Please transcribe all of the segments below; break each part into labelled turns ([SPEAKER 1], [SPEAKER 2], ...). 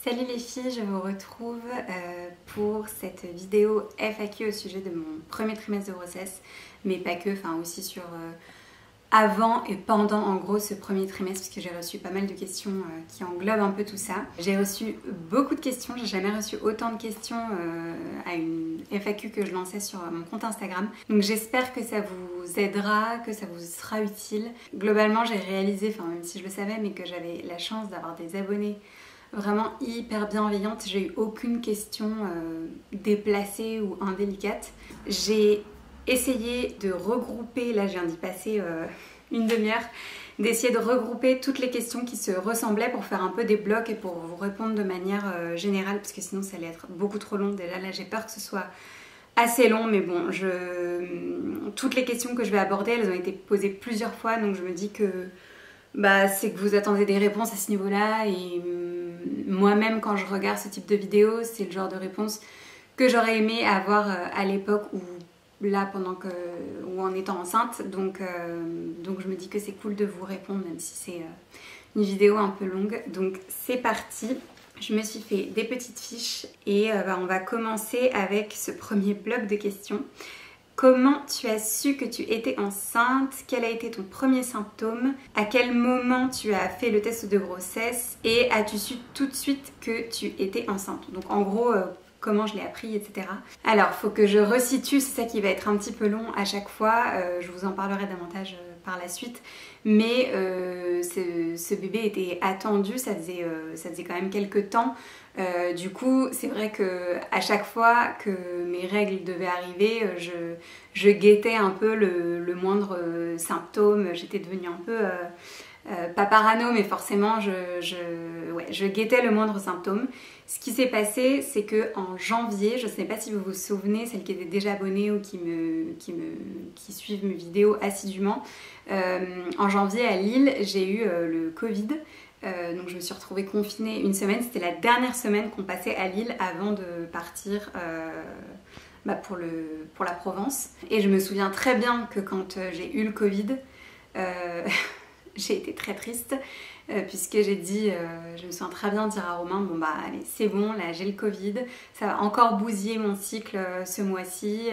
[SPEAKER 1] Salut les filles, je vous retrouve pour cette vidéo FAQ au sujet de mon premier trimestre de grossesse, mais pas que, enfin aussi sur avant et pendant en gros ce premier trimestre, parce que j'ai reçu pas mal de questions qui englobent un peu tout ça. J'ai reçu beaucoup de questions, j'ai jamais reçu autant de questions à une FAQ que je lançais sur mon compte Instagram. Donc j'espère que ça vous aidera, que ça vous sera utile. Globalement j'ai réalisé, enfin même si je le savais, mais que j'avais la chance d'avoir des abonnés vraiment hyper bienveillante, j'ai eu aucune question déplacée ou indélicate. J'ai essayé de regrouper, là je viens d'y passer une demi-heure, d'essayer de regrouper toutes les questions qui se ressemblaient pour faire un peu des blocs et pour vous répondre de manière générale, parce que sinon ça allait être beaucoup trop long. Déjà là j'ai peur que ce soit assez long, mais bon, toutes les questions que je vais aborder, elles ont été posées plusieurs fois, donc je me dis que c'est que vous attendez des réponses à ce niveau-là, et moi-même quand je regarde ce type de vidéo, c'est le genre de réponse que j'aurais aimé avoir à l'époque où là ou en étant enceinte, donc je me dis que c'est cool de vous répondre même si c'est une vidéo un peu longue. Donc c'est parti, je me suis fait des petites fiches et on va commencer avec ce premier bloc de questions. Comment tu as su que tu étais enceinte? Quel a été ton premier symptôme? À quel moment tu as fait le test de grossesse? Et as-tu su tout de suite que tu étais enceinte? Donc en gros, comment je l'ai appris, etc. Alors, faut que je resitue, c'est ça qui va être un petit peu long à chaque fois. Je vous en parlerai davantage par la suite. Mais ce bébé était attendu, ça faisait quand même quelques temps. Du coup, c'est vrai que à chaque fois que mes règles devaient arriver, je guettais un peu le moindre symptôme. J'étais devenue un peu pas parano, mais forcément je guettais le moindre symptôme. Ce qui s'est passé, c'est que en janvier, je ne sais pas si vous vous souvenez, celles qui étaient déjà abonnées ou qui suivent mes vidéos assidûment, en janvier à Lille, j'ai eu le Covid. Donc je me suis retrouvée confinée une semaine. C'était la dernière semaine qu'on passait à Lille avant de partir pour la Provence. Et je me souviens très bien que quand j'ai eu le Covid, j'ai été très triste puisque j'ai dit, je me souviens très bien dire à Romain, bon bah allez c'est bon, là j'ai le Covid, ça va encore bousiller mon cycle ce mois-ci,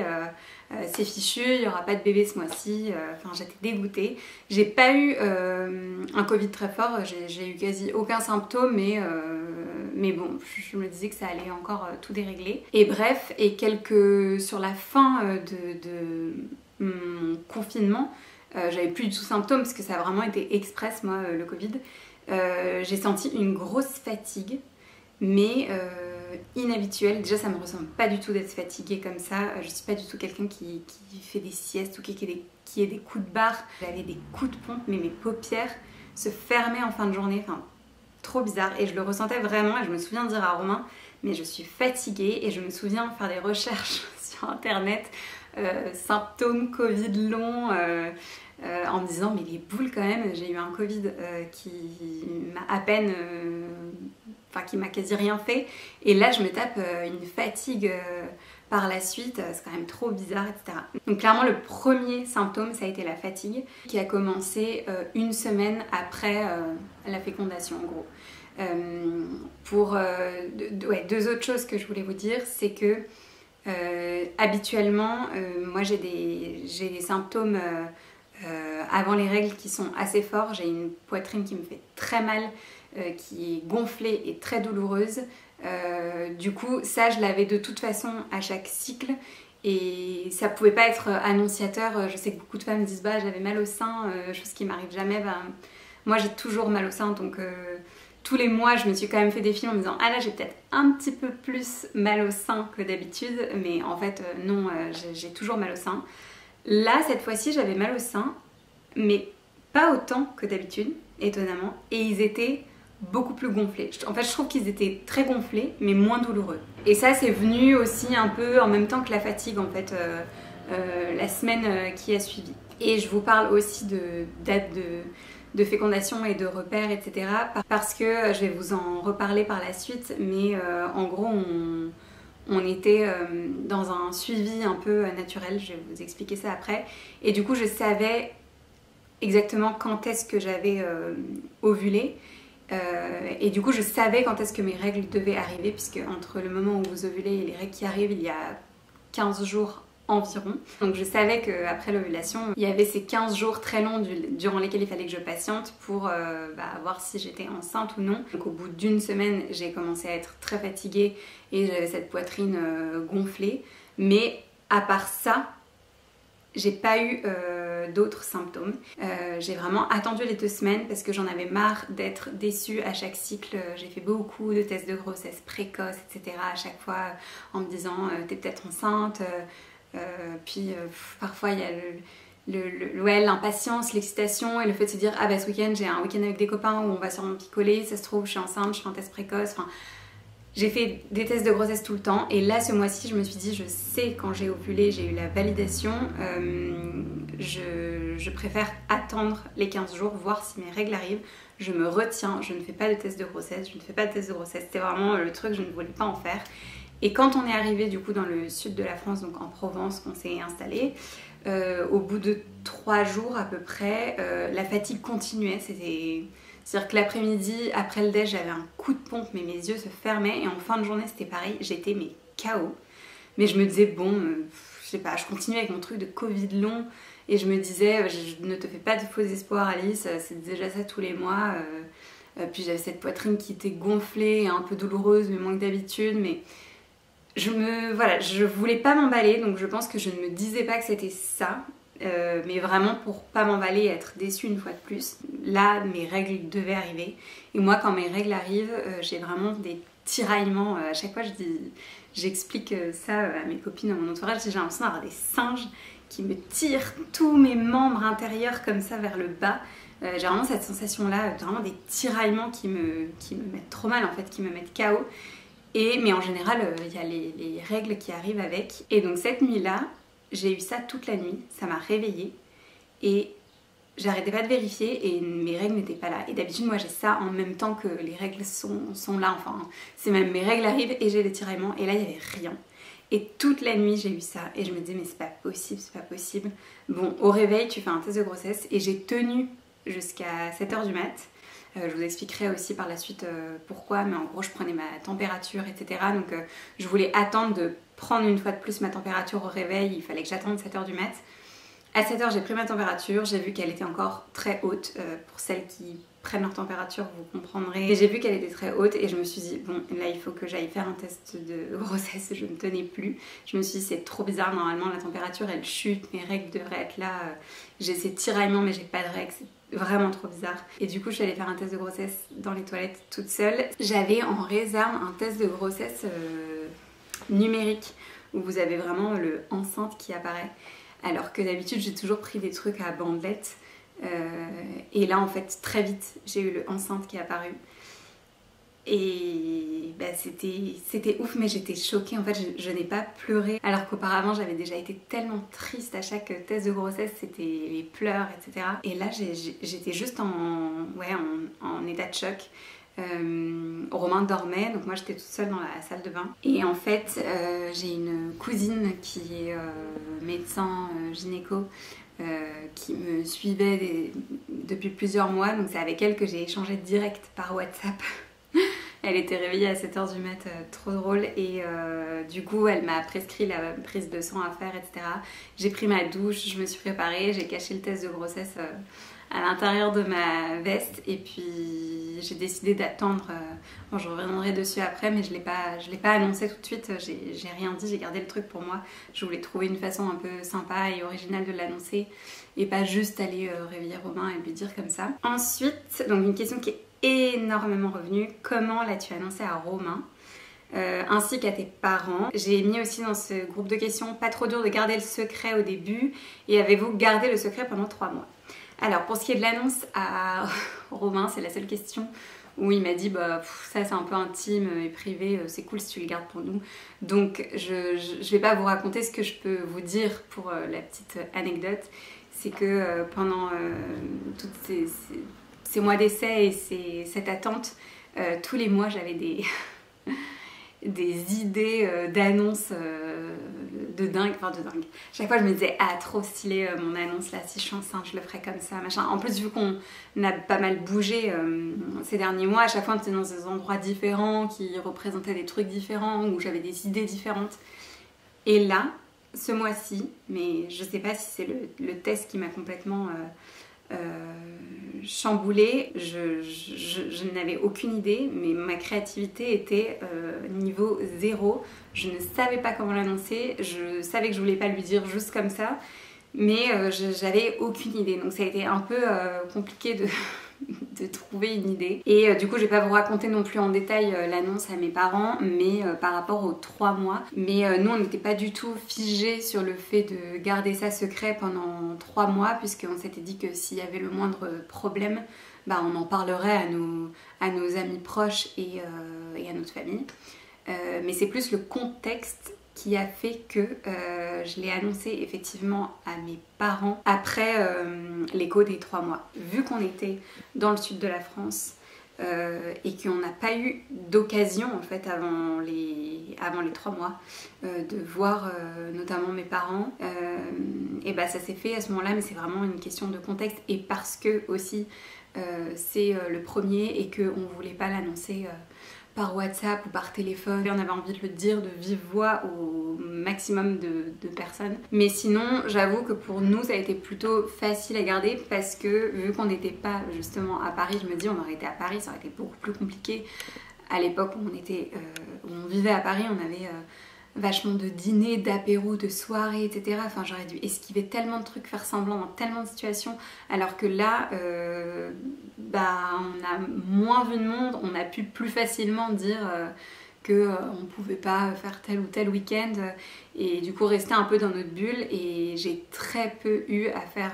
[SPEAKER 1] c'est fichu, il n'y aura pas de bébé ce mois-ci, enfin j'étais dégoûtée. J'ai pas eu un Covid très fort, j'ai eu quasi aucun symptôme, mais bon, je me disais que ça allait encore tout dérégler. Et bref, sur la fin de mon confinement, j'avais plus du tout symptômes parce que ça a vraiment été express, moi, le Covid. J'ai senti une grosse fatigue, mais inhabituelle. Déjà, ça me ressemble pas du tout d'être fatiguée comme ça. Je suis pas du tout quelqu'un qui fait des siestes ou qui ait des coups de barre. J'avais des coups de pompe, mais mes paupières se fermaient en fin de journée. Enfin, trop bizarre. Et je le ressentais vraiment. Et je me souviens dire à Romain, mais je suis fatiguée. Et je me souviens faire des recherches sur internet, symptômes Covid long. En me disant mais les boules quand même, j'ai eu un Covid qui m'a à peine, qui m'a quasi rien fait, et là je me tape une fatigue par la suite, c'est quand même trop bizarre, etc. Donc clairement le premier symptôme ça a été la fatigue qui a commencé une semaine après la fécondation en gros. Deux autres choses que je voulais vous dire, c'est que habituellement moi j'ai des symptômes avant les règles qui sont assez forts. J'ai une poitrine qui me fait très mal, qui est gonflée et très douloureuse. Du coup, ça je l'avais de toute façon à chaque cycle et ça pouvait pas être annonciateur. Je sais que beaucoup de femmes disent bah j'avais mal au sein, chose qui m'arrive jamais. Moi j'ai toujours mal au sein, donc tous les mois je me suis quand même fait des films en me disant ah là j'ai peut-être un petit peu plus mal au sein que d'habitude, mais en fait non, j'ai toujours mal au sein. Là, cette fois-ci, j'avais mal au sein, mais pas autant que d'habitude, étonnamment, et ils étaient beaucoup plus gonflés. En fait, je trouve qu'ils étaet très gonflés, mais moins douloureux. Et ça, c'est venu aussi un peu en même temps que la fatigue, en fait, la semaine qui a suivi. Et je vous parle aussi de date de fécondation et de repères, etc. Parce que je vais vous en reparler par la suite, mais en gros, on était dans un suivi un peu naturel, je vais vous expliquer ça après. Et du coup, je savais exactement quand est-ce que j'avais ovulé. Et du coup, je savais quand est-ce que mes règles devaient arriver, puisque entre le moment où vous ovulez et les règles qui arrivent, il y a 15 jours environ. Donc je savais qu'après l'ovulation, il y avait ces 15 jours très longs durant lesquels il fallait que je patiente pour voir si j'étais enceinte ou non. Donc au bout d'une semaine, j'ai commencé à être très fatiguée et j'avais cette poitrine gonflée. Mais à part ça, j'ai pas eu d'autres symptômes. J'ai vraiment attendu les 2 semaines parce que j'en avais marre d'être déçue à chaque cycle. J'ai fait beaucoup de tests de grossesse précoce, etc. à chaque fois en me disant t'es peut-être enceinte. Parfois il y a l'impatience, l'excitation et le fait de se dire ah bah ce week-end j'ai un week-end avec des copains où on va sûrement picoler, ça se trouve je suis enceinte, je fais un test précoce. Enfin, j'ai fait des tests de grossesse tout le temps et là ce mois-ci je me suis dit je sais quand j'ai ovulé, j'ai eu la validation, je préfère attendre les 15 jours, voir si mes règles arrivent. Je me retiens, je ne fais pas de test de grossesse, c'était vraiment le truc, je ne voulais pas en faire. Et quand on est arrivé du coup dans le sud de la France, donc en Provence, qu'on s'est installé, au bout de 3 jours à peu près, la fatigue continuait. C'est-à-dire que l'après-midi, après le déj, j'avais un coup de pompe, mais mes yeux se fermaient. Et en fin de journée, c'était pareil, j'étais mais KO. Mais je me disais, bon, je sais pas, je continuais avec mon truc de Covid long. Et je me disais, ne te fais pas de faux espoirs Alice, c'est déjà ça tous les mois. Puis j'avais cette poitrine qui était gonflée, un peu douloureuse, mais moins que d'habitude. Mais je voulais pas m'emballer, donc je pense que je ne me disais pas que c'était ça. Mais vraiment pour pas m'emballer et être déçue une fois de plus. Là, mes règles devaient arriver. Et moi, quand mes règles arrivent, j'ai vraiment des tiraillements. À chaque fois, j'explique ça à mes copines, à mon entourage. J'ai l'impression d'avoir des singes qui me tirent tous mes membres intérieurs comme ça vers le bas. J'ai vraiment cette sensation-là, vraiment des tiraillements qui me mettent trop mal en fait, qui me mettent KO. Mais en général, il y a les règles qui arrivent avec. Et donc cette nuit-là, j'ai eu ça toute la nuit, ça m'a réveillée et j'arrêtais pas de vérifier et mes règles n'étaient pas là. Et d'habitude, moi j'ai ça en même temps que les règles sont là, enfin, c'est même mes règles arrivent et j'ai les tiraillements et là il n'y avait rien. Et toute la nuit j'ai eu ça et je me disais mais c'est pas possible, c'est pas possible. Bon, au réveil tu fais un test de grossesse et j'ai tenu jusqu'à 7h du mat'. Je vous expliquerai aussi par la suite pourquoi, mais en gros je prenais ma température, etc. Donc je voulais attendre de prendre une fois de plus ma température au réveil, il fallait que j'attende 7h du mat'. À 7h j'ai pris ma température, j'ai vu qu'elle était encore très haute. Pour celles qui prennent leur température, vous comprendrez. Et j'ai vu qu'elle était très haute et je me suis dit bon là il faut que j'aille faire un test de grossesse, je ne tenais plus. Je me suis dit c'est trop bizarre, normalement la température elle chute, mes règles devraient être là. J'ai ces tiraillements mais j'ai pas de règles. Vraiment trop bizarre. Et du coup je suis allée faire un test de grossesse dans les toilettes toute seule. J'avais en réserve un test de grossesse numérique où vous avez vraiment le enceinte qui apparaît. Alors que d'habitude j'ai toujours pris des trucs à bandelettes. Et là en fait très vite j'ai eu le enceinte qui est apparu. Et bah, c'était ouf, mais j'étais choquée. En fait, je n'ai pas pleuré. Alors qu'auparavant, j'avais déjà été tellement triste à chaque test de grossesse, c'était les pleurs, etc. Et là, j'étais juste en état de choc. Romain dormait, donc moi j'étais toute seule dans la salle de bain. Et en fait, j'ai une cousine qui est médecin gynéco. Qui me suivait depuis plusieurs mois. Donc c'est avec elle que j'ai échangé direct par WhatsApp. Elle était réveillée à 7h du mat, trop drôle, et du coup elle m'a prescrit la prise de sang à faire, etc. J'ai pris ma douche, je me suis préparée, j'ai caché le test de grossesse à l'intérieur de ma veste et puis j'ai décidé d'attendre. Bon, je reviendrai dessus après, mais je l'ai pas annoncé tout de suite, j'ai rien dit, j'ai gardé le truc pour moi. Je voulais trouver une façon un peu sympa et originale de l'annoncer et pas juste aller réveiller Romain et lui dire comme ça. Ensuite, donc une question qui est énormément revenue, comment l'as-tu annoncé à Romain ainsi qu'à tes parents? J'ai mis aussi dans ce groupe de questions, pas trop dur de garder le secret au début, et avez-vous gardé le secret pendant 3 mois? Alors pour ce qui est de l'annonce à Romain, c'est la seule question où il m'a dit bah ça c'est un peu intime et privé, c'est cool si tu le gardes pour nous. Donc je vais pas vous raconter. Ce que je peux vous dire pour la petite anecdote, c'est que pendant toutes ces mois d'essai et cette attente, tous les mois j'avais des idées d'annonces de dingue, enfin de dingue. Chaque fois je me disais ah trop stylé mon annonce là, si je suis enceinte je le ferai comme ça, machin. En plus vu qu'on a pas mal bougé ces derniers mois, à chaque fois on était dans des endroits différents qui représentaient des trucs différents, où j'avais des idées différentes. Et là, ce mois-ci, mais je sais pas si c'est le test qui m'a complètement chamboulée, je n'avais aucune idée, mais ma créativité était niveau 0. Je ne savais pas comment l'annoncer, je savais que je voulais pas lui dire juste comme ça, mais j'avais aucune idée. Donc ça a été un peu compliqué de trouver une idée. Et du coup, je vais pas vous raconter non plus en détail l'annonce à mes parents, mais par rapport aux 3 mois. Mais nous, on n'était pas du tout figés sur le fait de garder ça secret pendant 3 mois, puisqu'on s'était dit que s'il y avait le moindre problème, bah, on en parlerait à nos amis proches et à notre famille. Mais c'est plus le contexte qui a fait que je l'ai annoncé effectivement à mes parents après l'écho des 3 mois. Vu qu'on était dans le sud de la France et qu'on n'a pas eu d'occasion en fait avant les 3 mois de voir notamment mes parents, et bah ça s'est fait à ce moment-là, mais c'est vraiment une question de contexte et parce que aussi c'est le premier et qu'on voulait pas l'annoncer par WhatsApp ou par téléphone. On avait envie de le dire de vive voix au maximum de personnes. Mais sinon, j'avoue que pour nous, ça a été plutôt facile à garder parce que vu qu'on n'était pas justement à Paris, je me dis on aurait été à Paris, ça aurait été beaucoup plus compliqué. À l'époque où on vivait à Paris, on avait vachement de dîners, d'apéros, de soirées, etc. Enfin, j'aurais dû esquiver tellement de trucs, faire semblant dans tellement de situations, alors que là, on a moins vu de monde, on a pu plus facilement dire qu'on pouvait pas faire tel ou tel week-end et du coup rester un peu dans notre bulle, et j'ai très peu eu à faire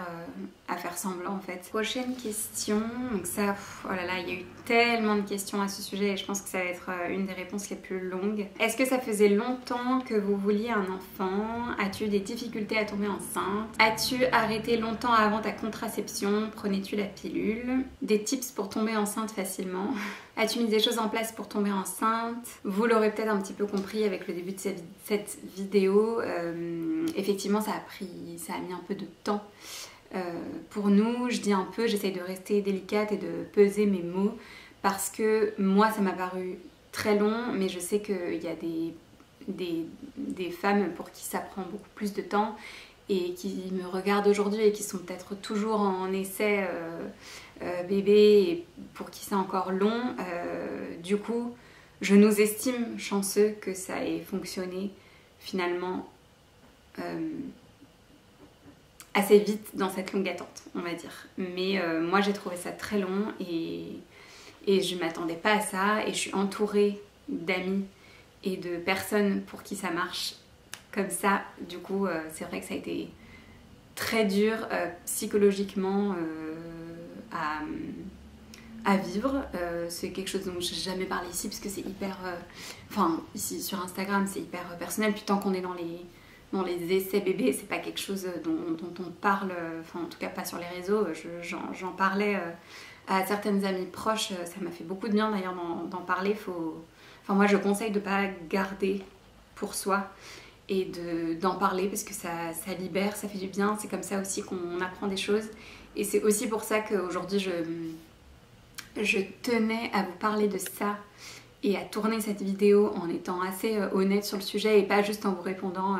[SPEAKER 1] semblant en fait. Prochaine question, donc ça, oh là là, il y a eu tellement de questions à ce sujet et je pense que ça va être une des réponses les plus longues. Est-ce que ça faisait longtemps que vous vouliez un enfant? As-tu des difficultés à tomber enceinte? As-tu arrêté longtemps avant ta contraception? Prenais-tu la pilule? Des tips pour tomber enceinte facilement? As-tu mis des choses en place pour tomber enceinte? Vous l'aurez peut-être un petit peu compris avec le début de cette vidéo, effectivement ça a mis un peu de temps pour nous. Je dis un peu, j'essaye de rester délicate et de peser mes mots parce que moi ça m'a paru très long, mais je sais qu'il y a des femmes pour qui ça prend beaucoup plus de temps et qui me regardent aujourd'hui et qui sont peut-être toujours en essai bébé et pour qui c'est encore long. Du coup, je nous estime chanceux que ça ait fonctionné finalement assez vite dans cette longue attente, on va dire. Mais moi j'ai trouvé ça très long et je m'attendais pas à ça, et je suis entourée d'amis et de personnes pour qui ça marche comme ça. Du coup c'est vrai que ça a été très dur psychologiquement à vivre. C'est quelque chose dont je n'ai jamais parlé ici parce que c'est hyper... Enfin, ici sur Instagram, c'est hyper personnel. Puis tant qu'on est dans les essais bébés, c'est pas quelque chose dont on parle, enfin en tout cas pas sur les réseaux. J'en parlais à certaines amies proches, ça m'a fait beaucoup de bien d'ailleurs d'en parler. Enfin moi je conseille de pas garder pour soi et d'en parler parce que ça libère, ça fait du bien. C'est comme ça aussi qu'on apprend des choses, et c'est aussi pour ça qu'aujourd'hui je tenais à vous parler de ça et à tourner cette vidéo en étant assez honnête sur le sujet et pas juste en vous répondant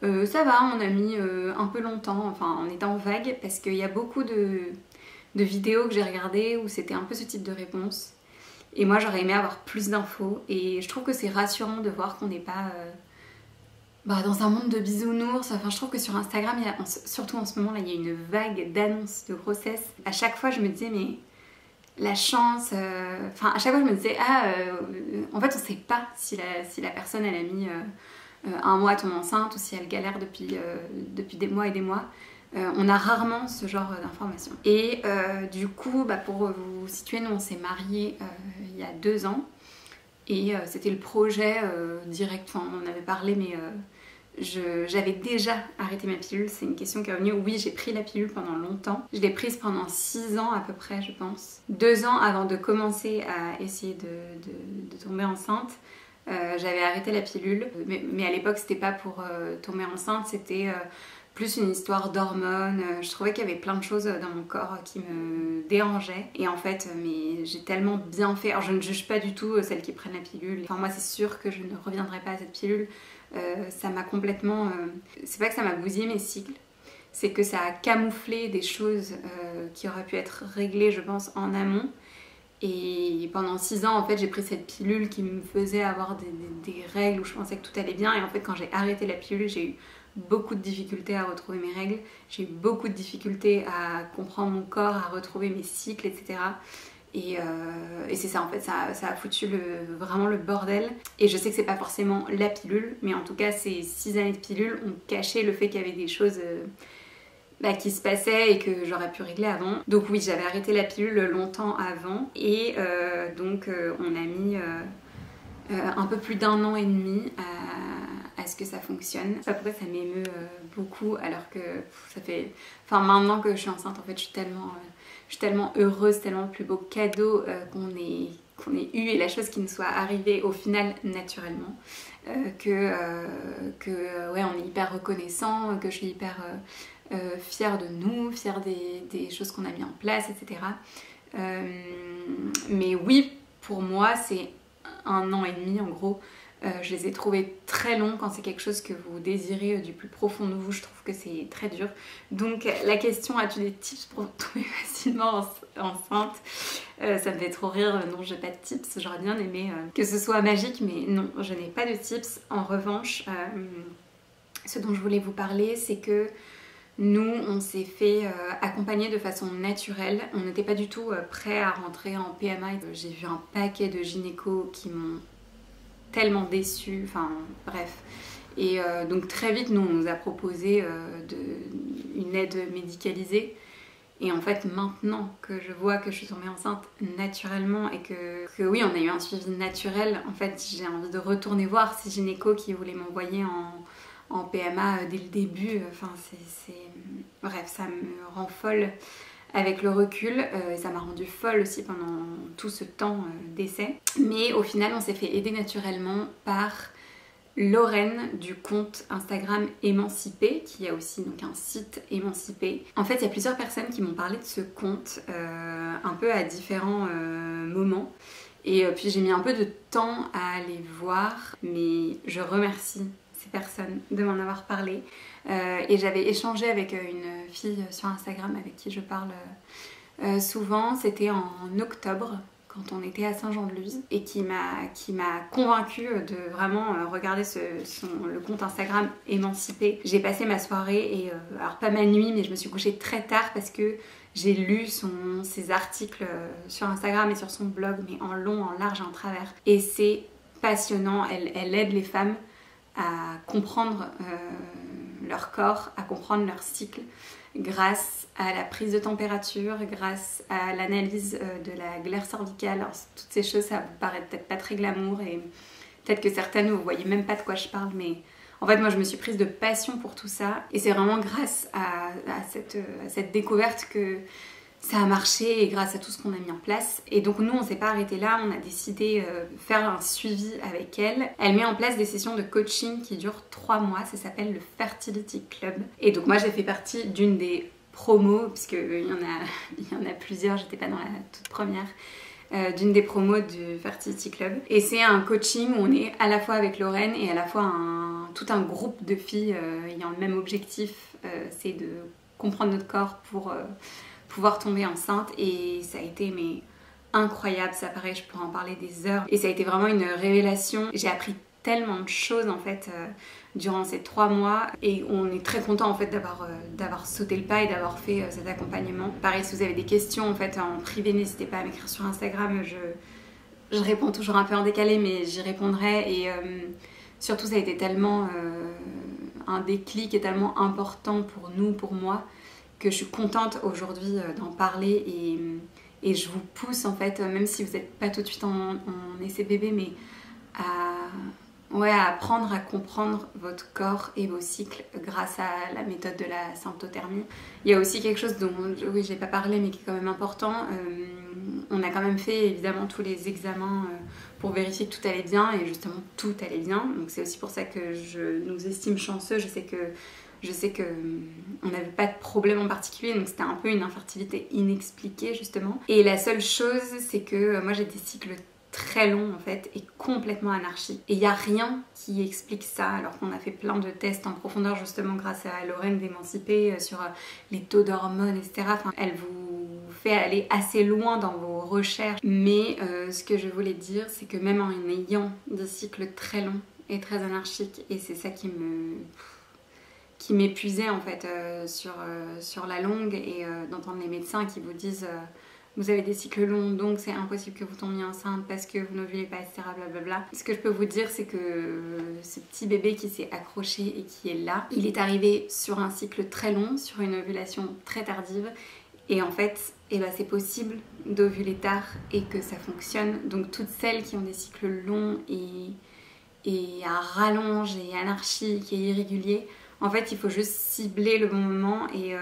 [SPEAKER 1] ça va, on a mis un peu longtemps, enfin en étant vague, parce qu'il y a beaucoup de vidéos que j'ai regardées où c'était un peu ce type de réponse, et moi j'aurais aimé avoir plus d'infos, et je trouve que c'est rassurant de voir qu'on n'est pas dans un monde de bisounours. Enfin, je trouve que sur Instagram, surtout en ce moment là, il y a une vague d'annonces de grossesse. À chaque fois je me disais mais la chance, enfin à chaque fois je me disais en fait on sait pas si la personne elle a mis un mois à tomber enceinte ou si elle galère depuis des mois et des mois. On a rarement ce genre d'informations. Et du coup pour vous situer, nous on s'est mariés il y a 2 ans et c'était le projet direct, enfin on en avait parlé, mais j'avais déjà arrêté ma pilule. C'est une question qui est revenue. Oui, j'ai pris la pilule pendant longtemps. Je l'ai prise pendant 6 ans à peu près, je pense. 2 ans avant de commencer à essayer de tomber enceinte. J'avais arrêté la pilule, mais à l'époque c'était pas pour tomber enceinte, c'était plus une histoire d'hormones. Je trouvais qu'il y avait plein de choses dans mon corps qui me dérangeaient. Et en fait, mais j'ai tellement bien fait. Alors je ne juge pas du tout celles qui prennent la pilule. Enfin moi c'est sûr que je ne reviendrai pas à cette pilule. Ça m'a complètement... C'est pas que ça m'a bousillé mes cycles, c'est que ça a camouflé des choses qui auraient pu être réglées, je pense, en amont. Et pendant 6 ans, en fait, j'ai pris cette pilule qui me faisait avoir des règles où je pensais que tout allait bien. Et en fait, quand j'ai arrêté la pilule, j'ai eu beaucoup de difficultés à retrouver mes règles. J'ai eu beaucoup de difficultés à comprendre mon corps, à retrouver mes cycles, etc. Et c'est ça, en fait, ça a foutu vraiment le bordel. Et je sais que c'est pas forcément la pilule, mais en tout cas, ces 6 années de pilule ont caché le fait qu'il y avait des choses... qui se passait et que j'aurais pu régler avant. Donc oui, j'avais arrêté la pilule longtemps avant et donc on a mis un peu plus d'1 an et demi à ce que ça fonctionne. Je sais pas pourquoi ça m'émeut beaucoup alors que ça fait... Enfin maintenant que je suis enceinte, en fait, je suis tellement heureuse, tellement le plus beau cadeau qu'on ait eu et la chose qui nous soit arrivée au final naturellement. Ouais, on est hyper reconnaissant, que je suis hyper... fière de nous, fière des choses qu'on a mis en place, etc. Mais oui, pour moi, c'est 1 an et demi en gros. Je les ai trouvés très longs quand c'est quelque chose que vous désirez du plus profond de vous. Je trouve que c'est très dur. Donc la question, as-tu des tips pour tomber facilement enceinte? Ça me fait trop rire. Non, j'ai pas de tips. J'aurais bien aimé que ce soit magique, mais non, je n'ai pas de tips. En revanche, ce dont je voulais vous parler, c'est que nous, on s'est fait accompagner de façon naturelle. On n'était pas du tout prêts à rentrer en PMA. J'ai vu un paquet de gynécos qui m'ont tellement déçue. Enfin, bref. Et donc très vite, nous, on nous a proposé une aide médicalisée. Et en fait, maintenant que je vois que je suis tombée enceinte naturellement et que oui, on a eu un suivi naturel, en fait, j'ai envie de retourner voir ces gynécos qui voulaient m'envoyer en PMA dès le début. Enfin, bref, ça me rend folle avec le recul. Ça m'a rendue folle aussi pendant tout ce temps d'essai. Mais au final, on s'est fait aider naturellement par Lorraine du compte Instagram Émancipé, qui a aussi donc un site Émancipé. En fait, il y a plusieurs personnes qui m'ont parlé de ce compte un peu à différents moments. Et puis j'ai mis un peu de temps à aller voir, mais je remercie ces personnes de m'en avoir parlé. Et j'avais échangé avec une fille sur Instagram avec qui je parle souvent. C'était en octobre, quand on était à Saint-Jean-de-Luz, et qui m'a convaincue de vraiment regarder le compte Instagram Émancipé. J'ai passé ma soirée, et alors pas ma nuit, mais je me suis couchée très tard parce que j'ai lu ses articles sur Instagram et sur son blog, mais en long, en large et en travers. Et c'est passionnant, elle aide les femmes à comprendre leur corps, à comprendre leur cycle, grâce à la prise de température, grâce à l'analyse de la glaire cervicale. Alors, toutes ces choses, ça vous paraît peut-être pas très glamour et peut-être que certaines, vous voyez même pas de quoi je parle, mais en fait, moi, je me suis prise de passion pour tout ça. Et c'est vraiment grâce à cette découverte que ça a marché et grâce à tout ce qu'on a mis en place. Et donc nous, on s'est pas arrêté là, on a décidé de faire un suivi avec elle. Elle met en place des sessions de coaching qui durent 3 mois, ça s'appelle le Fertility Club. Et donc moi, j'ai fait partie d'une des promos, puisqu'il y en a plusieurs, j'étais pas dans la toute première, d'une des promos du Fertility Club. Et c'est un coaching où on est à la fois avec Lorraine et à la fois tout un groupe de filles ayant le même objectif, c'est de comprendre notre corps pour pouvoir tomber enceinte. Et ça a été incroyable, ça pareil, je pourrais en parler des heures. Et ça a été vraiment une révélation. J'ai appris tellement de choses en fait durant ces 3 mois et on est très content en fait d'avoir sauté le pas et d'avoir fait cet accompagnement. Pareil, si vous avez des questions en fait en privé, n'hésitez pas à m'écrire sur Instagram, je réponds toujours un peu en décalé, mais j'y répondrai. Et surtout, ça a été tellement un déclic et tellement important pour nous, pour moi, que je suis contente aujourd'hui d'en parler. Et je vous pousse en fait, même si vous n'êtes pas tout de suite en essai bébé, mais à apprendre à comprendre votre corps et vos cycles grâce à la méthode de la symptothermie. Il y a aussi quelque chose dont oui, j'ai pas parlé mais qui est quand même important. on a quand même fait évidemment tous les examens pour vérifier que tout allait bien, et justement tout allait bien. Donc c'est aussi pour ça que je nous estime chanceux. Je sais que on n'avait pas de problème en particulier, donc c'était un peu une infertilité inexpliquée justement. Et la seule chose, c'est que moi j'ai des cycles très long en fait et complètement anarchique. Et il n'y a rien qui explique ça, alors qu'on a fait plein de tests en profondeur justement grâce à Lorraine d'Émancipée sur les taux d'hormones, etc. Enfin, elle vous fait aller assez loin dans vos recherches. Mais ce que je voulais dire, c'est que même en ayant des cycles très longs et très anarchiques, et c'est ça qui m'épuisait en fait sur la longue, et d'entendre les médecins qui vous disent vous avez des cycles longs, donc c'est impossible que vous tombiez enceinte parce que vous n'ovulez pas, etc. Blablabla. Ce que je peux vous dire, c'est que ce petit bébé qui s'est accroché et qui est là, il est arrivé sur un cycle très long, sur une ovulation très tardive. Et en fait, c'est possible d'ovuler tard et que ça fonctionne. Donc toutes celles qui ont des cycles longs et à rallonge et anarchiques et irréguliers, en fait, il faut juste cibler le bon moment, et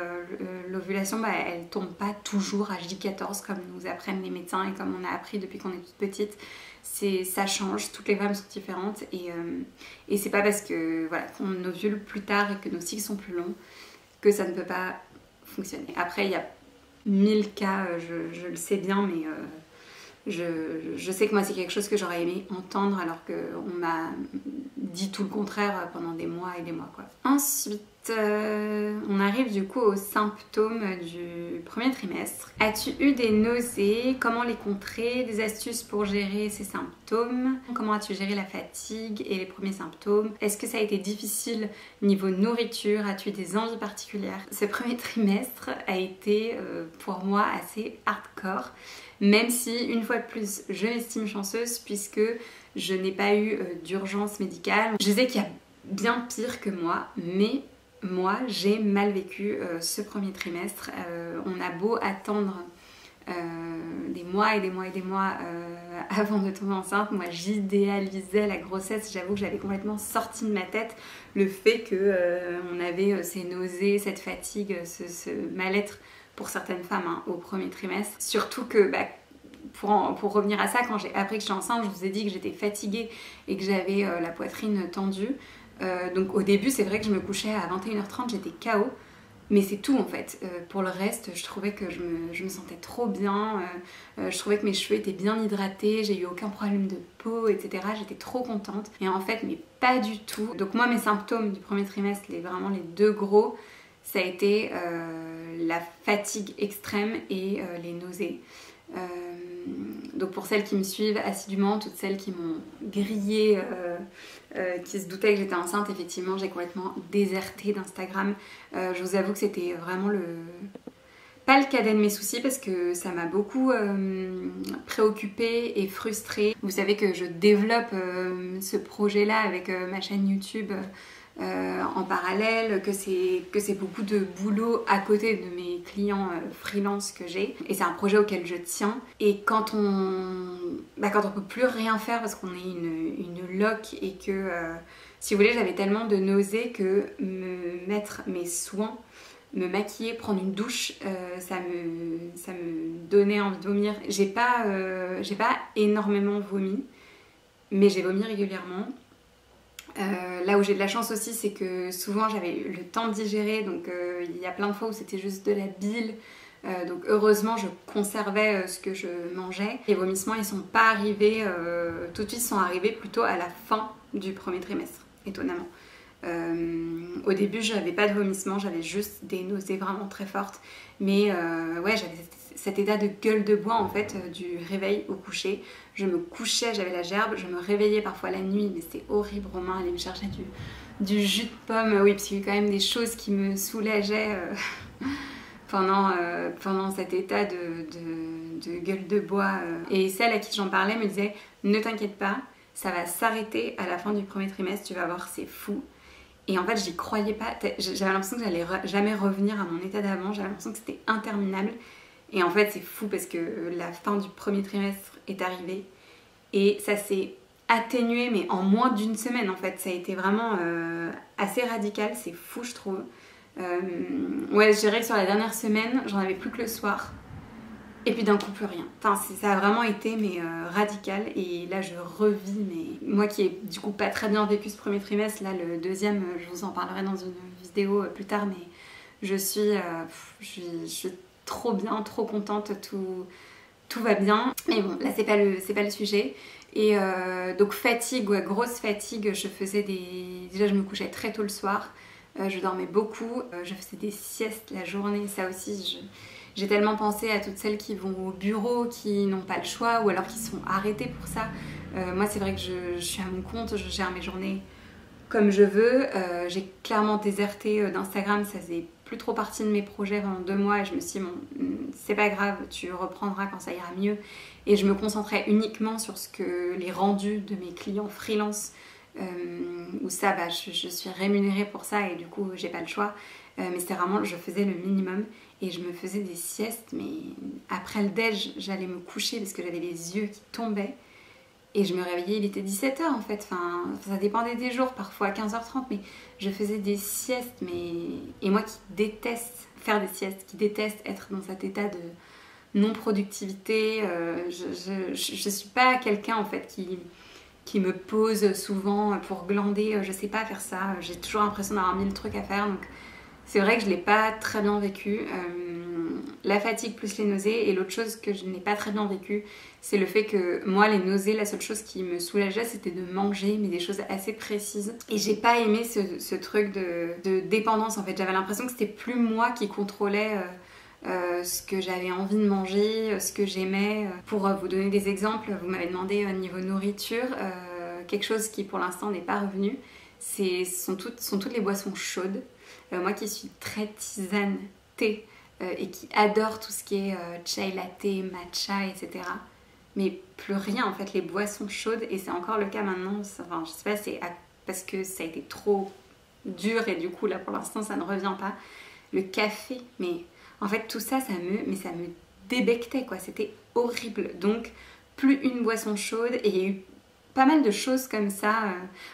[SPEAKER 1] l'ovulation, elle tombe pas toujours à J14 comme nous apprennent les médecins et comme on a appris depuis qu'on est toute petite. Ça change, toutes les femmes sont différentes, et c'est pas parce que voilà, qu'on ovule plus tard et que nos cycles sont plus longs que ça ne peut pas fonctionner. Après, il y a 1000 cas, je le sais bien, mais je sais que moi c'est quelque chose que j'aurais aimé entendre, alors qu'on m'a dit tout le contraire pendant des mois et des mois, quoi. Ensuite, on arrive du coup aux symptômes du premier trimestre. As-tu eu des nausées? Comment les contrer? Des astuces pour gérer ces symptômes? Comment as-tu géré la fatigue et les premiers symptômes? Est-ce que ça a été difficile niveau nourriture? As-tu eu des envies particulières? Ce premier trimestre a été pour moi assez hardcore, même si, une fois de plus, je m'estime chanceuse puisque je n'ai pas eu d'urgence médicale. Je sais qu'il y a bien pire que moi, mais moi, j'ai mal vécu ce premier trimestre. On a beau attendre des mois et des mois et des mois avant de tomber enceinte. Moi, j'idéalisais la grossesse. J'avoue que j'avais complètement sorti de ma tête le fait qu'on avait ces nausées, cette fatigue, ce mal-être pour certaines femmes au premier trimestre. Surtout que, pour revenir à ça, quand j'ai appris que j'étais enceinte, je vous ai dit que j'étais fatiguée et que j'avais la poitrine tendue. Donc au début, c'est vrai que je me couchais à 21h30, j'étais KO. Mais c'est tout en fait. Pour le reste, je trouvais que je me sentais trop bien. Je trouvais que mes cheveux étaient bien hydratés. J'ai eu aucun problème de peau, etc. J'étais trop contente. Et en fait, mais pas du tout. Donc moi, mes symptômes du premier trimestre, vraiment les deux gros, ça a été la fatigue extrême et les nausées. Donc pour celles qui me suivent assidûment, toutes celles qui m'ont grillée, qui se doutaient que j'étais enceinte, effectivement j'ai complètement déserté d'Instagram. Je vous avoue que c'était vraiment pas le cadet de mes soucis, parce que ça m'a beaucoup préoccupée et frustrée. Vous savez que je développe ce projet là avec ma chaîne YouTube en parallèle, que c'est beaucoup de boulot à côté de mes clients freelance que j'ai, et c'est un projet auquel je tiens. Et quand on peut plus rien faire parce qu'on est une loc, et que si vous voulez, j'avais tellement de nausées que me mettre mes soins, me maquiller, prendre une douche, ça me donnait envie de vomir. J'ai pas énormément vomi, mais j'ai vomi régulièrement. Là où j'ai de la chance aussi, c'est que souvent j'avais eu le temps de digérer, donc il y a plein de fois où c'était juste de la bile, donc heureusement je conservais ce que je mangeais. Les vomissements, ils sont pas arrivés tout de suite, ils sont arrivés plutôt à la fin du premier trimestre, étonnamment. Au début j'avais pas de vomissements, j'avais juste des nausées vraiment très fortes, mais ouais, j'avais cet état de gueule de bois en fait du réveil au coucher. Je me couchais, j'avais la gerbe, je me réveillais parfois la nuit, mais c'était horrible. Romain allait me chercher du jus de pomme, oui, parce qu'il y a eu quand même des choses qui me soulageaient pendant cet état de gueule de bois. Et celle à qui j'en parlais me disait « Ne t'inquiète pas, ça va s'arrêter à la fin du premier trimestre, tu vas voir, c'est fou ». Et en fait, j'y croyais pas. J'avais l'impression que j'allais jamais revenir à mon état d'avant. J'avais l'impression que c'était interminable. Et en fait, c'est fou parce que la fin du premier trimestre est arrivée. Et ça s'est atténué, mais en moins d'une semaine, en fait. Ça a été vraiment assez radical. C'est fou, je trouve. Ouais, je dirais que sur la dernière semaine, j'en avais plus que le soir. Et puis d'un coup plus rien. Enfin, ça a vraiment été radical et là je revis, mais moi qui ai du coup pas très bien vécu ce premier trimestre, là le deuxième, je vous en parlerai dans une vidéo plus tard, mais je suis trop bien, trop contente, tout va bien. Mais bon, là c'est pas le sujet. Et donc fatigue, ouais, grosse fatigue, déjà je me couchais très tôt le soir, je dormais beaucoup, je faisais des siestes la journée, ça aussi j'ai tellement pensé à toutes celles qui vont au bureau, qui n'ont pas le choix ou alors qui sont arrêtées pour ça. Moi c'est vrai que je suis à mon compte, je gère mes journées comme je veux. J'ai clairement déserté d'Instagram, ça faisait plus trop partie de mes projets pendant 2 mois et je me suis dit bon, c'est pas grave, tu reprendras quand ça ira mieux. Et je me concentrais uniquement sur les rendus de mes clients freelance, où ça, je suis rémunérée pour ça et du coup j'ai pas le choix. Mais c'était vraiment, je faisais le minimum et je me faisais des siestes, mais après le déj, j'allais me coucher parce que j'avais les yeux qui tombaient. Et je me réveillais, il était 17h en fait, enfin, ça dépendait des jours, parfois à 15h30, mais je faisais des siestes, et moi qui déteste faire des siestes, qui déteste être dans cet état de non-productivité, je suis pas quelqu'un en fait qui me pose souvent pour glander, je sais pas faire ça, j'ai toujours l'impression d'avoir 1000 trucs à faire, donc c'est vrai que je l'ai pas très bien vécu. La fatigue plus les nausées, et l'autre chose que je n'ai pas très bien vécu, c'est le fait que moi les nausées, la seule chose qui me soulageait c'était de manger, mais des choses assez précises, et j'ai pas aimé ce truc de dépendance en fait. J'avais l'impression que c'était plus moi qui contrôlais ce que j'avais envie de manger, ce que j'aimais. Pour vous donner des exemples, vous m'avez demandé au niveau nourriture, quelque chose qui pour l'instant n'est pas revenu, sont toutes les boissons chaudes. Moi qui suis très tisane thé, et qui adore tout ce qui est chai latte, matcha, etc. Mais plus rien en fait, les boissons chaudes, et c'est encore le cas maintenant, enfin je sais pas, c'est parce que ça a été trop dur et du coup là pour l'instant ça ne revient pas. Le café, mais en fait tout ça, ça me débectait quoi, c'était horrible. Donc plus une boisson chaude, et il y a eu pas mal de choses comme ça.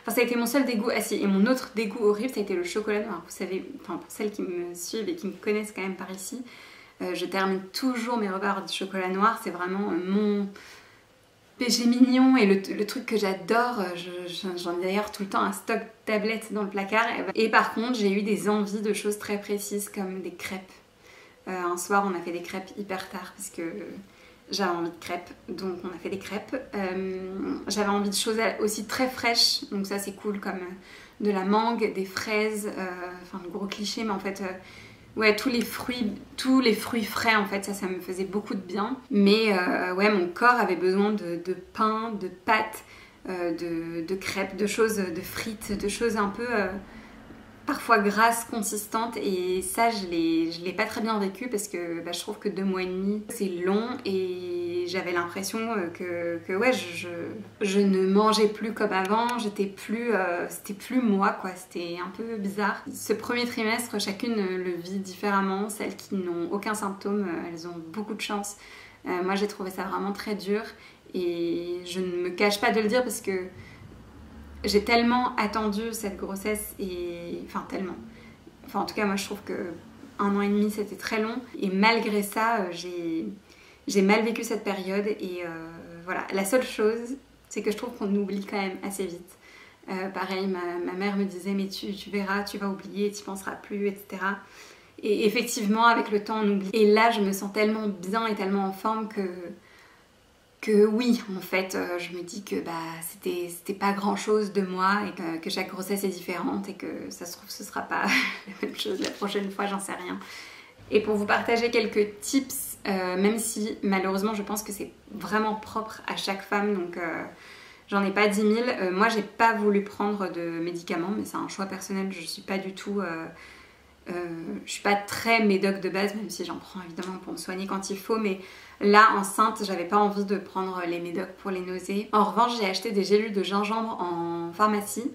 [SPEAKER 1] Enfin, ça a été mon seul dégoût. Ah si, et mon autre dégoût horrible, ça a été le chocolat noir. Vous savez, enfin, pour celles qui me suivent et qui me connaissent quand même par ici, je termine toujours mes repas du chocolat noir. C'est vraiment mon péché mignon et le truc que j'adore. J'en ai d'ailleurs tout le temps un stock de tablettes dans le placard. Et par contre, j'ai eu des envies de choses très précises comme des crêpes. Un soir, on a fait des crêpes hyper tard parce que j'avais envie de crêpes, donc on a fait des crêpes. J'avais envie de choses aussi très fraîches, donc ça c'est cool, comme de la mangue, des fraises, enfin le gros cliché, mais en fait, ouais, tous les fruits frais, en fait, ça me faisait beaucoup de bien. Mais ouais, mon corps avait besoin de pain, de pâtes, de crêpes, de choses, de frites, de choses un peu parfois grasses, consistantes, et ça je l'ai pas très bien vécu parce que je trouve que 2 mois et demi c'est long, et j'avais l'impression que ouais, je ne mangeais plus comme avant, c'était plus moi quoi, c'était un peu bizarre. Ce premier trimestre, chacune le vit différemment. Celles qui n'ont aucun symptôme, elles ont beaucoup de chance. Moi j'ai trouvé ça vraiment très dur, et je ne me cache pas de le dire parce que j'ai tellement attendu cette grossesse, et enfin tellement. Enfin en tout cas moi je trouve que 1 an et demi c'était très long, et malgré ça j'ai mal vécu cette période, et voilà. La seule chose c'est que je trouve qu'on oublie quand même assez vite. Pareil, ma mère me disait mais tu verras, tu vas oublier, tu y penseras plus, etc. Et effectivement avec le temps on oublie. Et là je me sens tellement bien et tellement en forme que oui, en fait, je me dis que c'était pas grand chose de moi, et que chaque grossesse est différente, et que ça se trouve ce sera pas la même chose la prochaine fois, j'en sais rien. Et pour vous partager quelques tips, même si malheureusement je pense que c'est vraiment propre à chaque femme, donc j'en ai pas 10 000. Moi j'ai pas voulu prendre de médicaments, mais c'est un choix personnel, je suis pas du tout... je suis pas très médoc de base, même si j'en prends évidemment pour me soigner quand il faut, mais là enceinte j'avais pas envie de prendre les médocs pour les nausées. En revanche j'ai acheté des gélules de gingembre en pharmacie,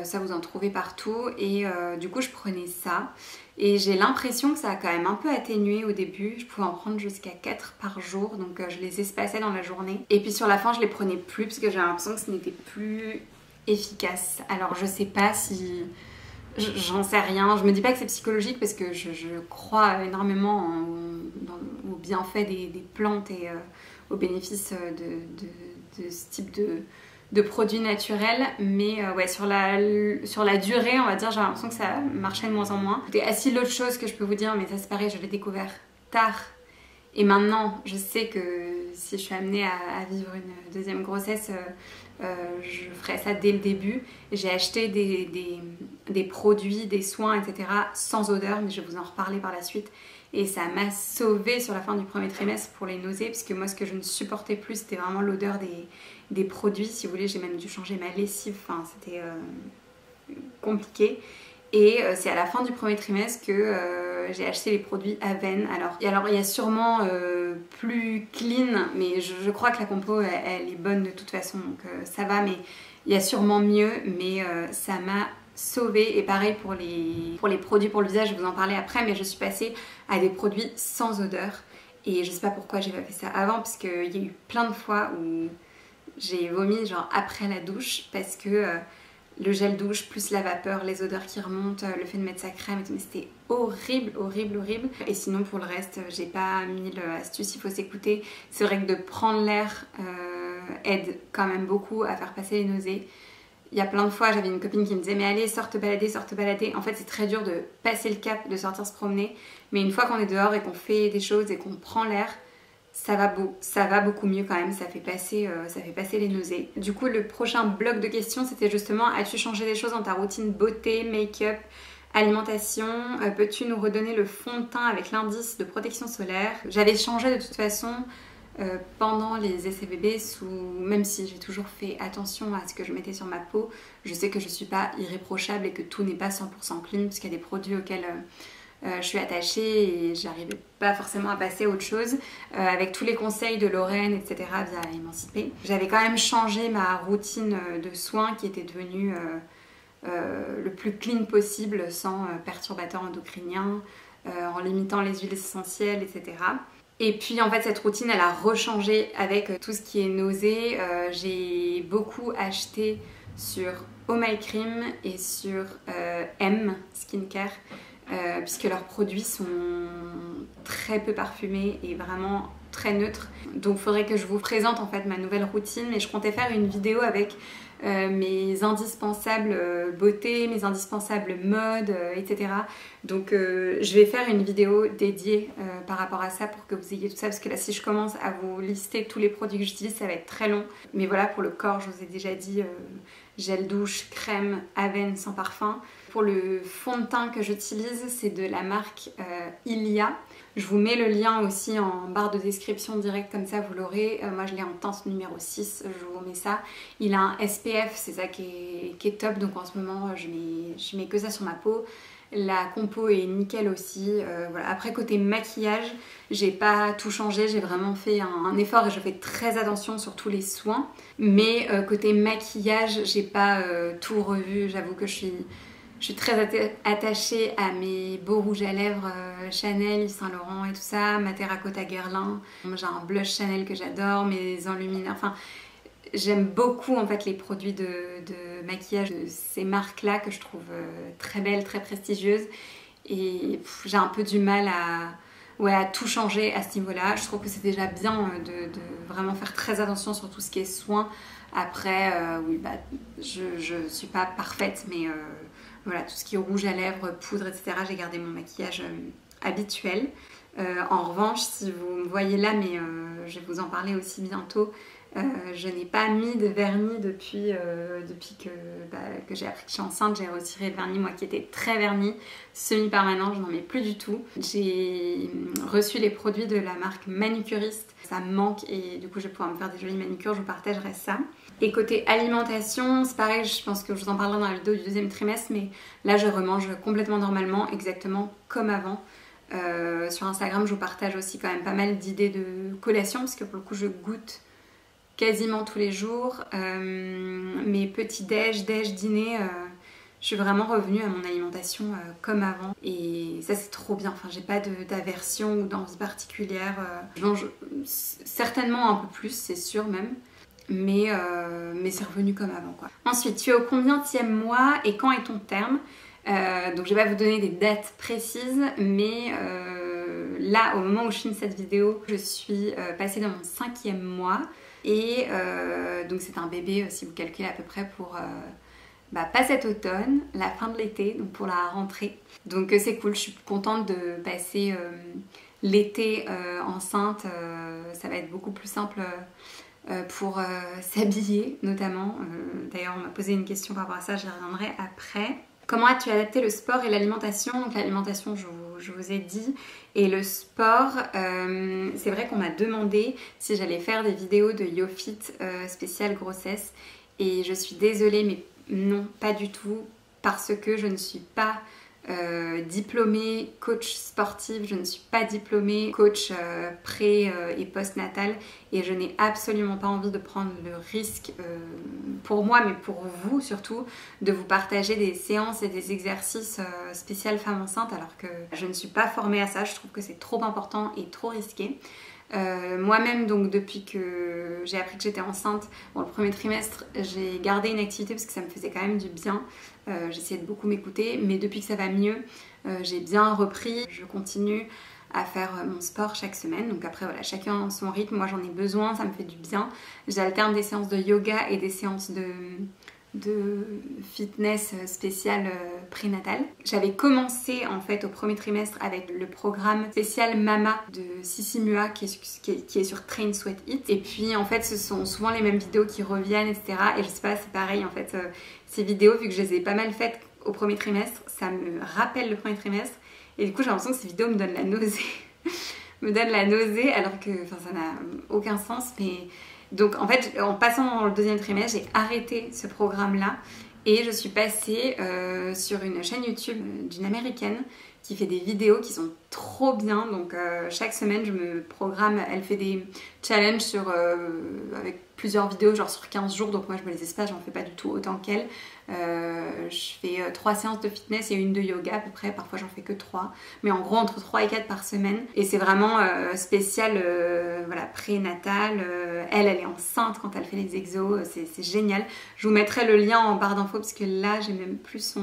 [SPEAKER 1] ça vous en trouvez partout, et du coup je prenais ça, et j'ai l'impression que ça a quand même un peu atténué au début. Je pouvais en prendre jusqu'à 4 par jour, donc je les espaçais dans la journée, et puis sur la fin je les prenais plus parce que j'avais l'impression que ce n'était plus efficace. Alors je sais pas si... J'en sais rien, je me dis pas que c'est psychologique parce que je crois énormément au bienfaits des plantes et aux bénéfices de ce type de produits naturels, mais ouais, sur la durée, on va dire, j'ai l'impression que ça marchait de moins en moins. C'était assez l'autre chose que je peux vous dire, mais ça c'est pareil, je l'ai découvert tard. Et maintenant, je sais que si je suis amenée à vivre une deuxième grossesse, je ferai ça dès le début. J'ai acheté des produits, des soins, etc. sans odeur, mais je vais vous en reparler par la suite. Et ça m'a sauvée sur la fin du premier trimestre pour les nausées, parce que moi, ce que je ne supportais plus, c'était vraiment l'odeur des produits. Si vous voulez, j'ai même dû changer ma lessive. Enfin, c'était compliqué. Et c'est à la fin du premier trimestre que j'ai acheté les produits Aven. Alors il y a sûrement plus clean, mais je crois que la compo elle est bonne de toute façon, donc ça va, mais il y a sûrement mieux, mais ça m'a sauvée. Et pareil pour les produits pour le visage, je vais vous en parler après, mais je suis passée à des produits sans odeur. Et je sais pas pourquoi j'ai pas fait ça avant, parce qu'il y a eu plein de fois où j'ai vomi genre après la douche, parce que le gel douche plus la vapeur, les odeurs qui remontent, le fait de mettre sa crème et tout, mais c'était horrible, horrible, horrible. Et sinon pour le reste, j'ai pas mis l'astuce, il faut s'écouter. C'est vrai que de prendre l'air aide quand même beaucoup à faire passer les nausées. Il y a plein de fois, j'avais une copine qui me disait mais allez, sors te balader, sors te balader. En fait c'est très dur de passer le cap, de sortir se promener, mais une fois qu'on est dehors et qu'on fait des choses et qu'on prend l'air, ça va beaucoup mieux quand même, ça fait passer les nausées. Du coup, le prochain bloc de questions, c'était justement, as-tu changé des choses dans ta routine beauté, make-up, alimentation? Peux-tu nous redonner le fond de teint avec l'indice de protection solaire? J'avais changé de toute façon pendant les essais bébés, même si j'ai toujours fait attention à ce que je mettais sur ma peau, je sais que je suis pas irréprochable et que tout n'est pas 100% clean, parce qu'il y a des produits auxquels je suis attachée et j'arrivais pas forcément à passer à autre chose. Avec tous les conseils de Lorraine, etc. via Émancipée, j'avais quand même changé ma routine de soins qui était devenue le plus clean possible, sans perturbateurs endocriniens, en limitant les huiles essentielles, etc. Et puis en fait cette routine elle a rechangé avec tout ce qui est nausée. J'ai beaucoup acheté sur Oh My Cream et sur M Skincare, puisque leurs produits sont très peu parfumés et vraiment très neutres. Donc il faudrait que je vous présente en fait ma nouvelle routine, et je comptais faire une vidéo avec mes indispensables beauté, mes indispensables mode, etc. Donc je vais faire une vidéo dédiée par rapport à ça pour que vous ayez tout ça, parce que là si je commence à vous lister tous les produits que j'utilise ça va être très long. Mais voilà, pour le corps je vous ai déjà dit gel douche, crème, Aven sans parfum. Pour le fond de teint que j'utilise, c'est de la marque Ilia. Je vous mets le lien aussi en barre de description direct, comme ça vous l'aurez. Moi je l'ai en teinte numéro 6, je vous mets ça. Il a un SPF, c'est ça qui est top, donc en ce moment je mets que ça sur ma peau. La compo est nickel aussi. Voilà. Après côté maquillage, j'ai pas tout changé, j'ai vraiment fait un effort et je fais très attention sur tous les soins. Mais côté maquillage, j'ai pas tout revu. J'avoue que je suis très attachée à mes beaux rouges à lèvres Chanel, Yves Saint Laurent et tout ça, ma terracotta Guerlain. J'ai un blush Chanel que j'adore, mes enlumineurs, enfin j'aime beaucoup en fait les produits de maquillage de ces marques-là que je trouve très belles, très prestigieuses. Et j'ai un peu du mal à tout changer à ce niveau-là. Je trouve que c'est déjà bien de vraiment faire très attention sur tout ce qui est soins. Après, oui, bah, je suis pas parfaite, mais voilà, tout ce qui est rouge à lèvres, poudre, etc. J'ai gardé mon maquillage habituel. En revanche, si vous me voyez là, mais je vais vous en parler aussi bientôt, je n'ai pas mis de vernis depuis que j'ai appris que je suis enceinte. J'ai retiré le vernis, moi qui était très vernis, semi-permanent, je n'en mets plus du tout. J'ai reçu les produits de la marque Manucuriste, ça me manque et du coup je vais pouvoir me faire des jolies manucures, je vous partagerai ça. Et côté alimentation, c'est pareil, je pense que je vous en parlerai dans la vidéo du deuxième trimestre, mais là je remange complètement normalement, exactement comme avant. Sur Instagram je vous partage aussi quand même pas mal d'idées de collation, parce que pour le coup je goûte quasiment tous les jours. Mes petits déj, dîner, je suis vraiment revenue à mon alimentation comme avant. Et ça c'est trop bien, enfin j'ai pas d'aversion ou d'envie particulière. Je mange certainement un peu plus, c'est sûr même. Mais c'est revenu comme avant quoi. Ensuite, tu es au combienième mois et quand est ton terme? Donc je vais pas vous donner des dates précises, mais là, au moment où je filme cette vidéo, je suis passée dans mon 5e mois. Et donc c'est un bébé, si vous calculez à peu près pour... pas cet automne, la fin de l'été, donc pour la rentrée. Donc c'est cool, je suis contente de passer l'été enceinte. Ça va être beaucoup plus simple pour s'habiller notamment. D'ailleurs on m'a posé une question par rapport à ça, j'y reviendrai après. Comment as-tu adapté le sport et l'alimentation? Donc l'alimentation je vous ai dit, et le sport, c'est vrai qu'on m'a demandé si j'allais faire des vidéos de YoFit spéciale grossesse, et je suis désolée mais non, pas du tout, parce que je ne suis pas diplômée coach sportive, je ne suis pas diplômée coach pré et post-natal, et je n'ai absolument pas envie de prendre le risque pour moi, mais pour vous surtout, de vous partager des séances et des exercices spéciaux femmes enceintes, alors que je ne suis pas formée à ça. Je trouve que c'est trop important et trop risqué. Moi-même, donc depuis que j'ai appris que j'étais enceinte, le premier trimestre, j'ai gardé une activité parce que ça me faisait quand même du bien. J'essayais de beaucoup m'écouter, mais depuis que ça va mieux, j'ai bien repris. Je continue à faire mon sport chaque semaine. Donc après, voilà, chacun son rythme. Moi, j'en ai besoin, ça me fait du bien. J'alterne des séances de yoga et des séances de fitness spécial prénatal. J'avais commencé en fait au premier trimestre avec le programme spécial Mama de Sissi Mua qui est sur Train Sweat Eat, et puis en fait ce sont souvent les mêmes vidéos qui reviennent, etc. Et je sais pas, c'est pareil en fait, ces vidéos, vu que je les ai pas mal faites au premier trimestre, ça me rappelle le premier trimestre, et du coup j'ai l'impression que ces vidéos me donnent la nausée me donnent la nausée, alors que ça n'a aucun sens. Mais donc en fait, en passant dans le deuxième trimestre, j'ai arrêté ce programme-là et je suis passée sur une chaîne YouTube d'une américaine qui fait des vidéos qui sont trop bien. Donc chaque semaine, je me programme, elle fait des challenges avec plusieurs vidéos, genre sur 15 jours. Donc moi, je me les espace, j'en fais pas du tout autant qu'elle. Je fais 3 séances de fitness et une de yoga à peu près. Parfois, j'en fais que 3. Mais en gros, entre 3 et 4 par semaine. Et c'est vraiment spécial, voilà, prénatal. Elle est enceinte quand elle fait les exos. C'est génial. Je vous mettrai le lien en barre d'infos parce que là, j'ai même plus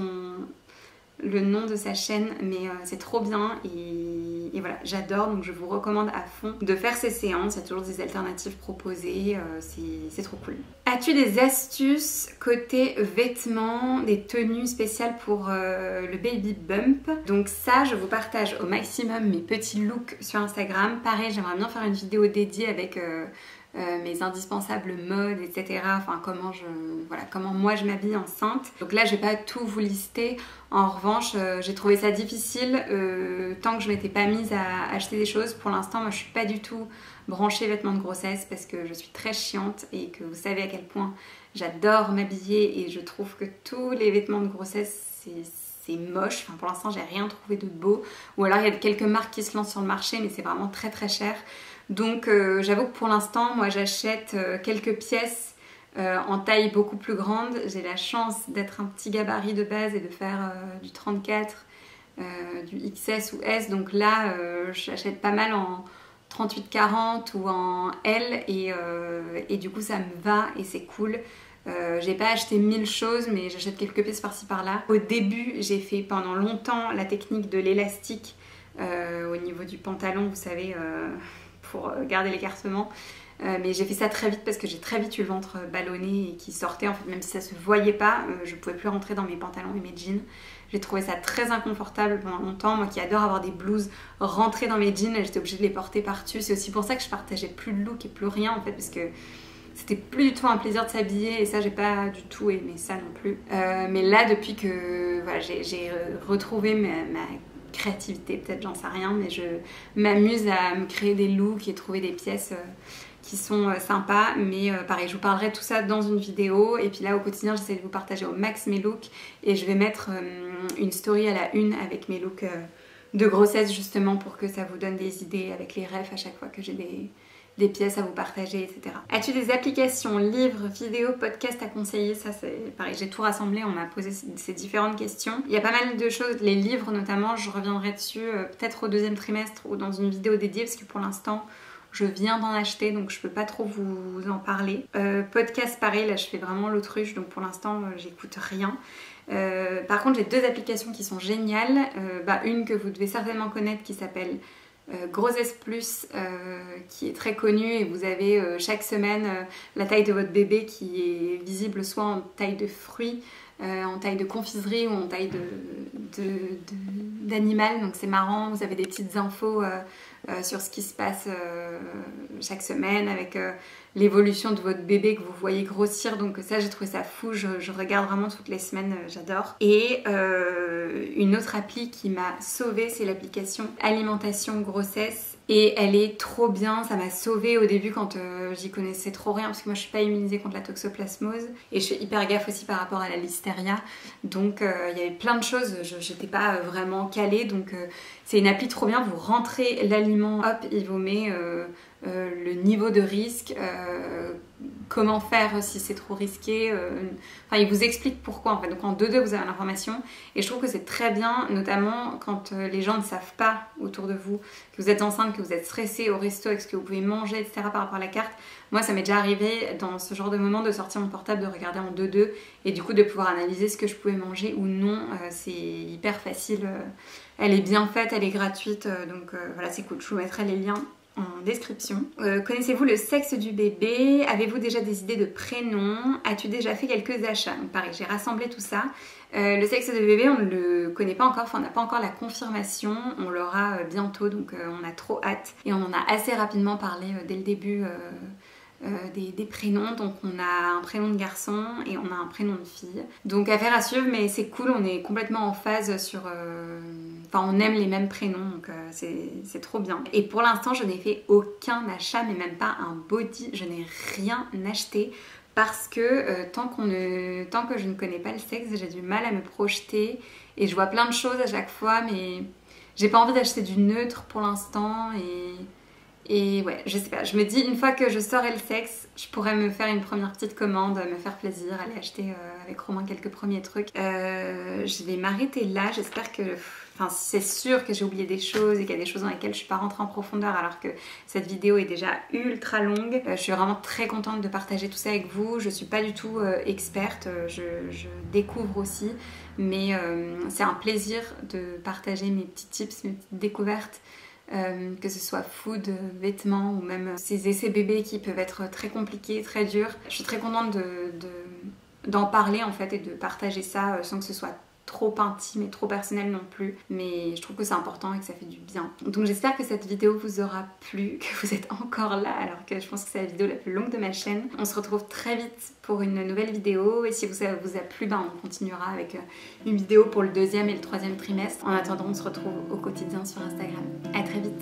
[SPEAKER 1] le nom de sa chaîne, mais c'est trop bien, et voilà, j'adore. Donc je vous recommande à fond de faire ces séances. Il y a toujours des alternatives proposées, c'est trop cool. As-tu des astuces côté vêtements, des tenues spéciales pour le baby bump? Donc ça, je vous partage au maximum mes petits looks sur Instagram. Pareil, j'aimerais bien faire une vidéo dédiée avec mes indispensables modes, etc. Enfin, comment moi je m'habille enceinte. Donc là, je vais pas tout vous lister. En revanche, j'ai trouvé ça difficile tant que je m'étais pas mise à acheter des choses. Pour l'instant, moi, je suis pas du tout branchée vêtements de grossesse parce que je suis très chiante et que vous savez à quel point j'adore m'habiller, et je trouve que tous les vêtements de grossesse, c'est moche. Enfin, pour l'instant, j'ai rien trouvé de beau. Ou alors, il y a quelques marques qui se lancent sur le marché, mais c'est vraiment très très cher. Donc j'avoue que pour l'instant, moi j'achète quelques pièces en taille beaucoup plus grande. J'ai la chance d'être un petit gabarit de base et de faire du 34, du XS ou S. Donc là, j'achète pas mal en 38-40 ou en L, et du coup ça me va et c'est cool. J'ai pas acheté 1000 choses, mais j'achète quelques pièces par-ci par-là. Au début, j'ai fait pendant longtemps la technique de l'élastique au niveau du pantalon, vous savez, pour garder l'écartement. Mais j'ai fait ça très vite parce que j'ai très vite eu le ventre ballonné et qui sortait, en fait, même si ça se voyait pas, je pouvais plus rentrer dans mes pantalons et mes jeans. J'ai trouvé ça très inconfortable pendant longtemps. Moi qui adore avoir des blouses rentrer dans mes jeans, j'étais obligée de les porter par-dessus. C'est aussi pour ça que je partageais plus de look et plus rien, en fait, parce que c'était plus du tout un plaisir de s'habiller, et ça, j'ai pas du tout aimé ça non plus. Mais là, depuis que voilà, j'ai retrouvé ma créativité, peut-être, j'en sais rien, mais je m'amuse à me créer des looks et trouver des pièces qui sont sympas. Mais pareil, je vous parlerai de tout ça dans une vidéo, et puis là au quotidien j'essaie de vous partager au max mes looks, et je vais mettre une story à la une avec mes looks de grossesse, justement pour que ça vous donne des idées avec les refs à chaque fois que j'ai des pièces à vous partager, etc. As-tu des applications, livres, vidéos, podcasts à conseiller? Ça, c'est pareil, j'ai tout rassemblé, on m'a posé ces différentes questions. Il y a pas mal de choses, les livres notamment, je reviendrai dessus peut-être au deuxième trimestre ou dans une vidéo dédiée, parce que pour l'instant, je viens d'en acheter, donc je peux pas trop vous en parler. Podcast, pareil, là je fais vraiment l'autruche, donc pour l'instant, j'écoute rien. Par contre, j'ai 2 applications qui sont géniales. Une que vous devez certainement connaître qui s'appelle Grossesse Plus qui est très connu et vous avez chaque semaine la taille de votre bébé qui est visible soit en taille de fruits, en taille de confiserie ou en taille d'animal. Donc c'est marrant, vous avez des petites infos sur ce qui se passe chaque semaine avec l'évolution de votre bébé que vous voyez grossir. Donc ça, j'ai trouvé ça fou, je regarde vraiment toutes les semaines, j'adore. Et une autre appli qui m'a sauvée, c'est l'application Alimentation Grossesse. Et elle est trop bien, ça m'a sauvée au début quand j'y connaissais trop rien parce que moi je suis pas immunisée contre la toxoplasmose et je fais hyper gaffe aussi par rapport à la listeria, donc il y avait plein de choses, j'étais pas vraiment calée, donc c'est une appli trop bien, vous rentrez l'aliment, hop, il vous met le niveau de risque, comment faire si c'est trop risqué, enfin il vous explique pourquoi en fait, donc en 2-2 vous avez l'information et je trouve que c'est très bien, notamment quand les gens ne savent pas autour de vous, que vous êtes enceinte, que vous êtes stressé au resto avec ce que vous pouvez manger, etc. par rapport à la carte. Moi ça m'est déjà arrivé dans ce genre de moment de sortir mon portable, de regarder en 2-2 et du coup de pouvoir analyser ce que je pouvais manger ou non, c'est hyper facile, elle est bien faite, elle est gratuite, donc voilà c'est cool, je vous mettrai les liens en description. Connaissez-vous le sexe du bébé? Avez-vous déjà des idées de prénoms? As-tu déjà fait quelques achats? Donc pareil, j'ai rassemblé tout ça. Le sexe de bébé, on ne le connaît pas encore, enfin on n'a pas encore la confirmation, on l'aura bientôt, donc on a trop hâte. Et on en a assez rapidement parlé dès le début des prénoms, donc on a un prénom de garçon et on a un prénom de fille. Donc affaire à suivre, mais c'est cool, on est complètement en phase sur... Enfin on aime les mêmes prénoms, donc c'est trop bien. Et pour l'instant je n'ai fait aucun achat, mais même pas un body, je n'ai rien acheté. Parce que tant que je ne connais pas le sexe, j'ai du mal à me projeter et je vois plein de choses à chaque fois, mais j'ai pas envie d'acheter du neutre pour l'instant et ouais, je sais pas, je me dis une fois que je saurai le sexe, je pourrais me faire une première petite commande, me faire plaisir, aller acheter avec Romain quelques premiers trucs. Je vais m'arrêter là, j'espère que... Enfin, c'est sûr que j'ai oublié des choses et qu'il y a des choses dans lesquelles je suis pas rentrée en profondeur alors que cette vidéo est déjà ultra longue. Je suis vraiment très contente de partager tout ça avec vous. Je suis pas du tout experte, je découvre aussi, mais c'est un plaisir de partager mes petits tips, mes petites découvertes. Que ce soit food, vêtements ou même ces essais bébés qui peuvent être très compliqués, très durs. Je suis très contente d'en parler en fait et de partager ça sans que ce soit trop intime et trop personnel non plus, mais je trouve que c'est important et que ça fait du bien. Donc j'espère que cette vidéo vous aura plu, que vous êtes encore là alors que je pense que c'est la vidéo la plus longue de ma chaîne. On se retrouve très vite pour une nouvelle vidéo et si ça vous a plu, ben, on continuera avec une vidéo pour le 2e et le 3e trimestre. En attendant, on se retrouve au quotidien sur Instagram. À très vite.